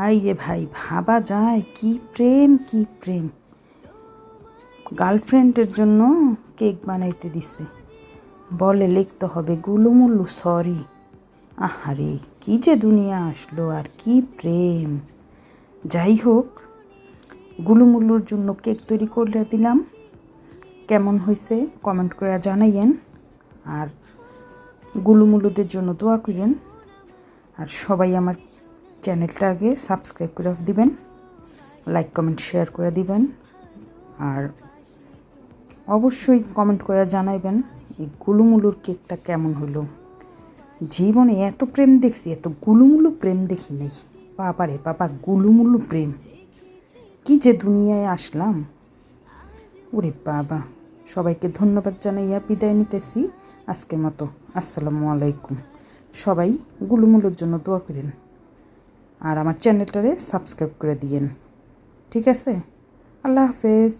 ভাই রে ভাই, ভাবা যায় কি প্রেম, কি প্রেম। গার্লফ্রেন্ডের জন্য কেক বানাইতে দিছে, বলে লিখতে হবে গুলুমুলু সরি। আহারে কি যে দুনিয়া আসলো, আর কি প্রেম। যাই হোক, গুলুমুলুর জন্য কেক তৈরি করে দিলাম। কেমন হয়েছে কমেন্ট করে জানাইয়েন, আর গুলুমুলুদের জন্য দোয়া করেন। আর সবাই আমার চ্যানেলটাকে সাবস্ক্রাইব করে দিবেন, লাইক কমেন্ট শেয়ার করে দিবেন। আর অবশ্যই কমেন্ট করে জানাইবেন এই গুলুমুলুর কেকটা কেমন হলো। জীবনে এত প্রেম দেখছি, এত গুলুমুলু প্রেম দেখি নাই। বাবারে বাবা, গুলুমুলু প্রেম, কি যে দুনিয়ায় আসলাম। ওরে বাবা, সবাইকে ধন্যবাদ জানাইয়া বিদায় নিতেছি আজকের মতো। আসসালামু আলাইকুম। সবাই গুলুমুলুর জন্য দোয়া করেন, আর আমার চ্যানেলটারে সাবস্ক্রাইব করে দিয়েন। ঠিক আছে, আল্লাহ হাফেজ।